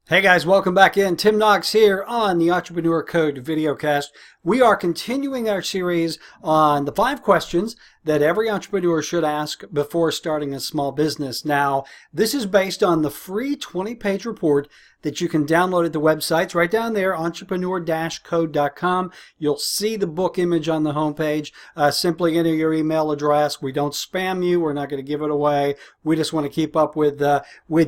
Hey guys, welcome back in. Tim Knox here on the Entrepreneur Code Videocast. We are continuing our series on the 5 questions that every entrepreneur should ask before starting a small business. Now, this is based on the free 20-page report that you can download at the website. It's right down there, entrepreneur-code.com. You'll see the book image on the homepage. Simply enter your email address. We don't spam you. We're not going to give it away. We just want to keep up with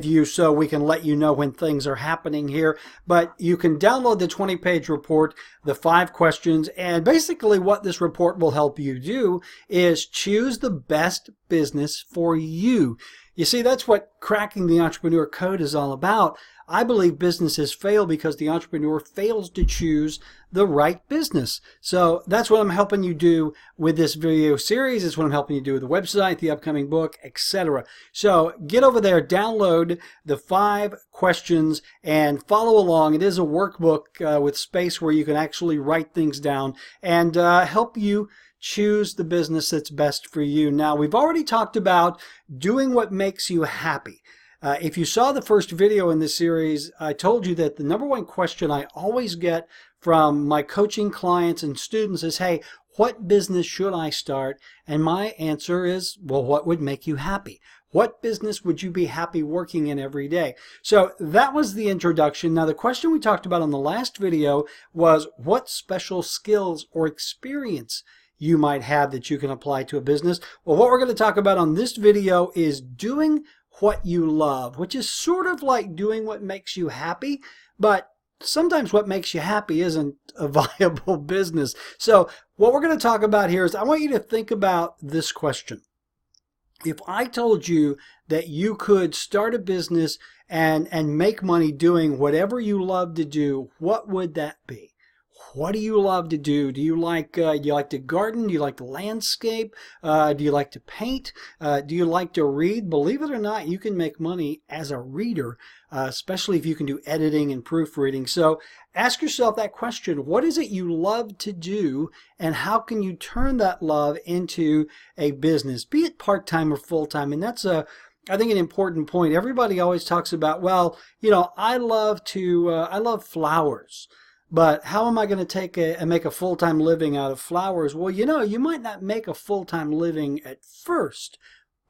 you so we can let you know when things are happening here. But you can download the 20-page report, the 5 questions, and basically what this report will help you do is choose the best business for you. You see, that's what cracking the entrepreneur code is all about. I believe businesses fail because the entrepreneur fails to choose the right business. So that's what I'm helping you do with this video series. It's what I'm helping you do with the website, the upcoming book, etc. So get over there, download the 5 questions, and follow along. It is a workbook with space where you can actually write things down and help you choose the business that's best for you. Now, we've already talked about doing what makes you happy. If you saw the first video in this series, I told you that the #1 question I always get from my coaching clients and students is, hey, what business should I start? And my answer is, well, what would make you happy? What business would you be happy working in every day? So that was the introduction. Now, the question we talked about on the last video was what special skills or experience you might have that you can apply to a business. Well, what we're going to talk about on this video is doing what you love, which is sort of like doing what makes you happy, but sometimes what makes you happy isn't a viable business. So what we're going to talk about here is I want you to think about this question. If I told you that you could start a business and make money doing whatever you love to do, what would that be? What do you love to do? Do you like to garden? Do you like to landscape? Do you like to paint? Do you like to read? Believe it or not, you can make money as a reader, especially if you can do editing and proofreading. So ask yourself that question. What is it you love to do, and how can you turn that love into a business, be it part-time or full-time? And that's I think an important point. Everybody always talks about, well, I love flowers. But how am I going to make a full-time living out of flowers? Well, you might not make a full-time living at first,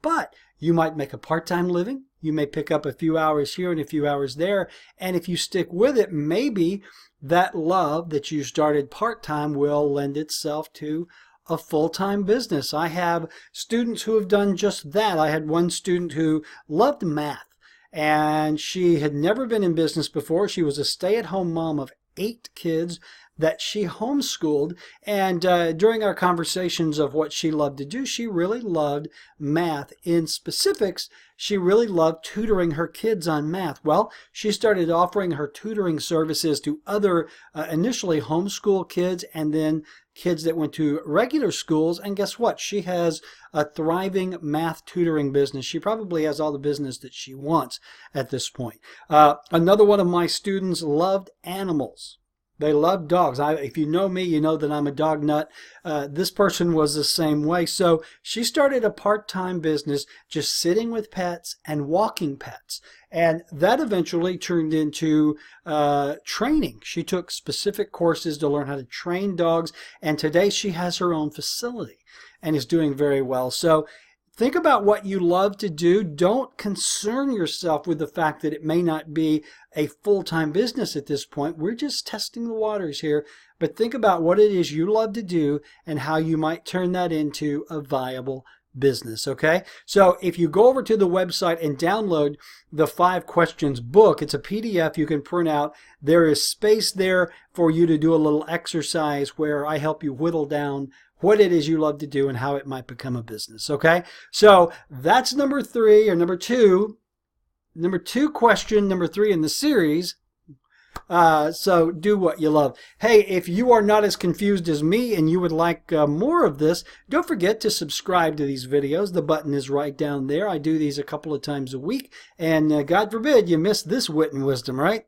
but you might make a part-time living. You may pick up a few hours here and a few hours there. And if you stick with it, maybe that love that you started part-time will lend itself to a full-time business. I have students who have done just that. I had one student who loved math, and she had never been in business before. She was a stay-at-home mom of 8 kids that she homeschooled, and during our conversations of what she loved to do, she really loved math. In specifics, she really loved tutoring her kids on math. Well, she started offering her tutoring services to other initially homeschool kids and then kids that went to regular schools, and guess what? She has a thriving math tutoring business. She probably has all the business that she wants at this point. Another one of my students loved animals. They love dogs. If you know me, you know that I'm a dog nut. This person was the same way. So she started a part-time business just sitting with pets and walking pets. And that eventually turned into training. She took specific courses to learn how to train dogs. And today she has her own facility and is doing very well. So think about what you love to do. Don't concern yourself with the fact that it may not be a full-time business at this point. We're just testing the waters here. But think about what it is you love to do and how you might turn that into a viable business, okay? So if you go over to the website and download the 5 questions book, it's a PDF you can print out. There is space there for you to do a little exercise where I help you whittle down what it is you love to do and how it might become a business, okay? So that's number 3 or number 2 question, number 3 in the series. So do what you love. Hey, if you are not as confused as me and you would like more of this, don't forget to subscribe to these videos. The button is right down there. I do these a couple of times a week, and God forbid you miss this wit and wisdom, right?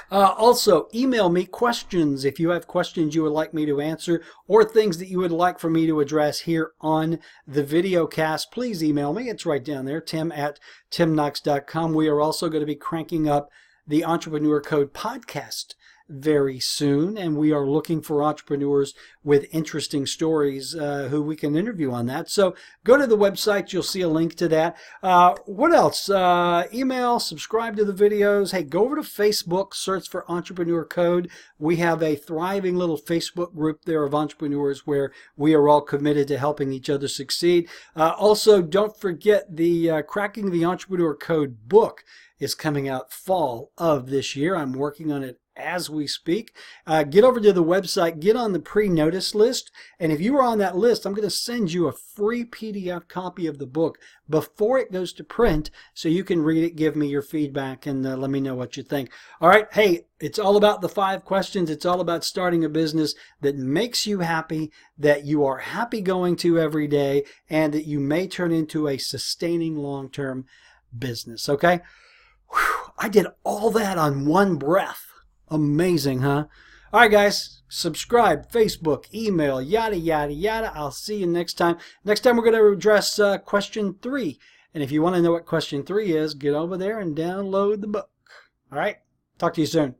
Also, email me questions if you have questions you would like me to answer or things that you would like for me to address here on the videocast. Please email me. It's right down there, tim@timknox.com. We are also going to be cranking up the Entrepreneur Code podcast very soon, and we are looking for entrepreneurs with interesting stories who we can interview on that. So go to the website, you'll see a link to that. What else? Email, subscribe to the videos. Hey, go over to Facebook, search for Entrepreneur Code. We have a thriving little Facebook group there of entrepreneurs where we are all committed to helping each other succeed. Also, don't forget the Cracking the Entrepreneur Code book is coming out fall of this year. I'm working on it as we speak. Get over to the website, get on the pre-notice list, and if you are on that list, I'm going to send you a free PDF copy of the book before it goes to print so you can read it, give me your feedback, and let me know what you think. All right, hey, it's all about the 5 questions. It's all about starting a business that makes you happy, that you are happy going to every day, and that you may turn into a sustaining long-term business, okay? Whew, I did all that on one breath. Amazing, huh? All right, guys, subscribe, Facebook, email, yada, yada, yada. I'll see you next time. Next time, we're going to address question 3. And if you want to know what question 3 is, get over there and download the book. All right, talk to you soon.